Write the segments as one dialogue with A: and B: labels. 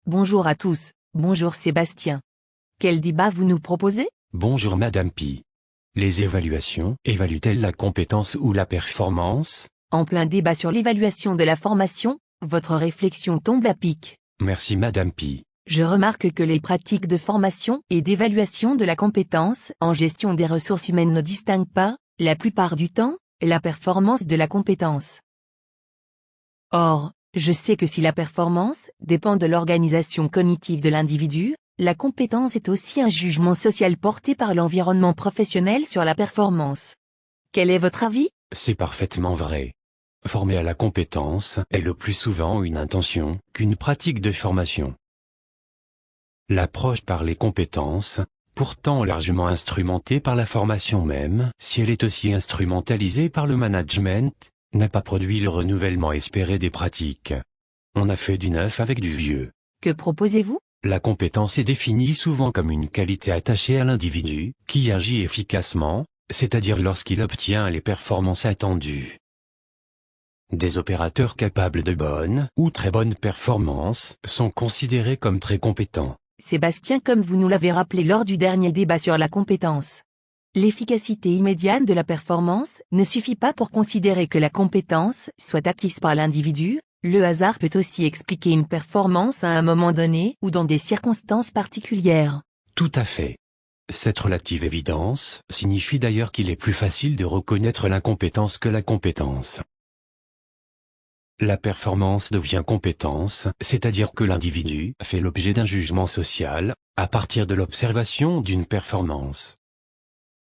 A: Bonjour à tous, bonjour Sébastien. Quel débat vous nous proposez?
B: Bonjour Madame Pi. Les évaluations évaluent-elles la compétence ou la performance?
A: En plein débat sur l'évaluation de la formation, votre réflexion tombe à pic.
B: Merci Madame Pi.
A: Je remarque que les pratiques de formation et d'évaluation de la compétence en gestion des ressources humaines ne distinguent pas, la plupart du temps, la performance de la compétence. Or, je sais que si la performance dépend de l'organisation cognitive de l'individu, la compétence est aussi un jugement social porté par l'environnement professionnel sur la performance. Quel est votre avis?
B: C'est parfaitement vrai. Former à la compétence est le plus souvent une intention qu'une pratique de formation. L'approche par les compétences, pourtant largement instrumentée par la formation même, si elle est aussi instrumentalisée par le management, n'a pas produit le renouvellement espéré des pratiques. On a fait du neuf avec du vieux.
A: Que proposez-vous?
B: La compétence est définie souvent comme une qualité attachée à l'individu, qui agit efficacement, c'est-à-dire lorsqu'il obtient les performances attendues. Des opérateurs capables de bonnes ou très bonnes performances sont considérés comme très compétents.
A: Sébastien, comme vous nous l'avez rappelé lors du dernier débat sur la compétence. L'efficacité immédiate de la performance ne suffit pas pour considérer que la compétence soit acquise par l'individu. Le hasard peut aussi expliquer une performance à un moment donné ou dans des circonstances particulières.
B: Tout à fait. Cette relative évidence signifie d'ailleurs qu'il est plus facile de reconnaître l'incompétence que la compétence. La performance devient compétence, c'est-à-dire que l'individu fait l'objet d'un jugement social, à partir de l'observation d'une performance.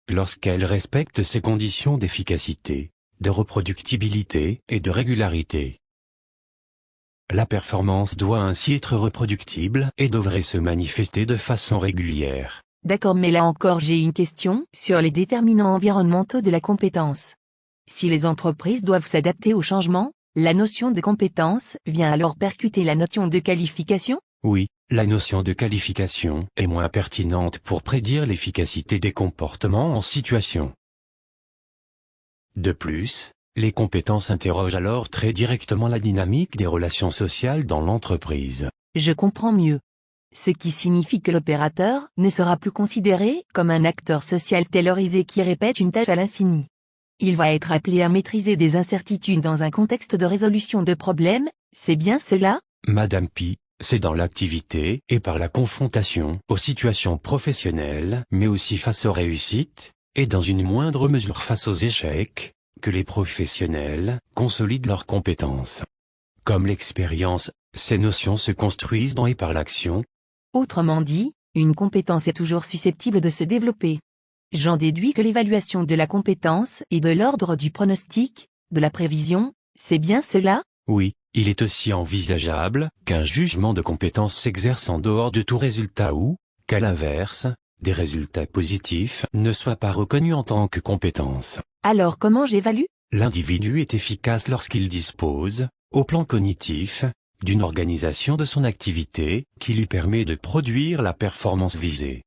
B: Lorsqu'elle respecte ses conditions d'efficacité, de reproductibilité et de régularité. La performance doit ainsi être reproductible et devrait se manifester de façon régulière.
A: D'accord, mais là encore j'ai une question sur les déterminants environnementaux de la compétence. Si les entreprises doivent s'adapter au changement, la notion de compétence vient alors percuter la notion de qualification?
B: Oui, la notion de qualification est moins pertinente pour prédire l'efficacité des comportements en situation. De plus, les compétences interrogent alors très directement la dynamique des relations sociales dans l'entreprise.
A: Je comprends mieux. Ce qui signifie que l'opérateur ne sera plus considéré comme un acteur social taylorisé qui répète une tâche à l'infini. Il va être appelé à maîtriser des incertitudes dans un contexte de résolution de problèmes, c'est bien cela?
B: Madame Pi, c'est dans l'activité et par la confrontation aux situations professionnelles, mais aussi face aux réussites, et dans une moindre mesure face aux échecs, que les professionnels consolident leurs compétences. Comme l'expérience, ces notions se construisent dans et par l'action.
A: Autrement dit, une compétence est toujours susceptible de se développer. J'en déduis que l'évaluation de la compétence est de l'ordre du pronostic, de la prévision, c'est bien cela?
B: Oui, il est aussi envisageable qu'un jugement de compétence s'exerce en dehors de tout résultat ou, qu'à l'inverse, des résultats positifs ne soient pas reconnus en tant que compétences.
A: Alors comment j'évalue?
B: L'individu est efficace lorsqu'il dispose, au plan cognitif, d'une organisation de son activité qui lui permet de produire la performance visée.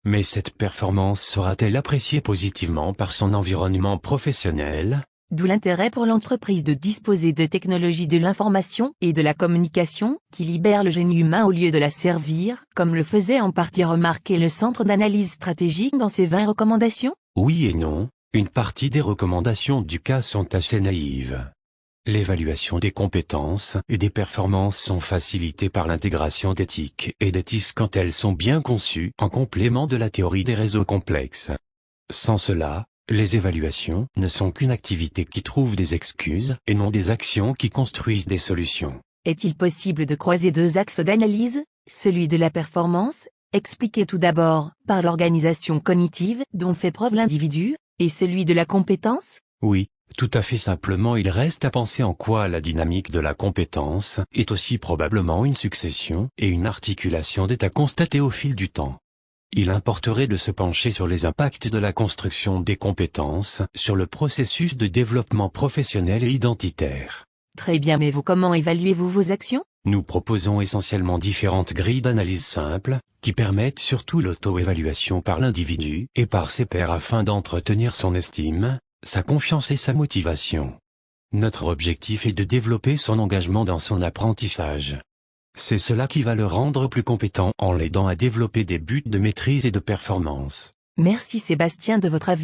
B: Mais cette performance sera-t-elle appréciée positivement par son environnement professionnel?
A: D'où l'intérêt pour l'entreprise de disposer de technologies de l'information et de la communication qui libèrent le génie humain au lieu de la servir, comme le faisait en partie remarquer le Centre d'analyse stratégique dans ses 20 recommandations?
B: Oui et non, une partie des recommandations du cas sont assez naïves. L'évaluation des compétences et des performances sont facilitées par l'intégration d'éthique et d'éthique quand elles sont bien conçues en complément de la théorie des réseaux complexes. Sans cela, les évaluations ne sont qu'une activité qui trouve des excuses et non des actions qui construisent des solutions.
A: Est-il possible de croiser deux axes d'analyse, celui de la performance, expliqué tout d'abord par l'organisation cognitive dont fait preuve l'individu, et celui de la compétence?
B: Oui, tout à fait simplement il reste à penser en quoi la dynamique de la compétence est aussi probablement une succession et une articulation d'états constatés au fil du temps. Il importerait de se pencher sur les impacts de la construction des compétences sur le processus de développement professionnel et identitaire.
A: Très bien, mais comment évaluez-vous vos actions?
B: Nous proposons essentiellement différentes grilles d'analyse simples, qui permettent surtout l'auto-évaluation par l'individu et par ses pairs afin d'entretenir son estime, sa confiance et sa motivation. Notre objectif est de développer son engagement dans son apprentissage. C'est cela qui va le rendre plus compétent en l'aidant à développer des buts de maîtrise et de performance.
A: Merci Sébastien de votre avis.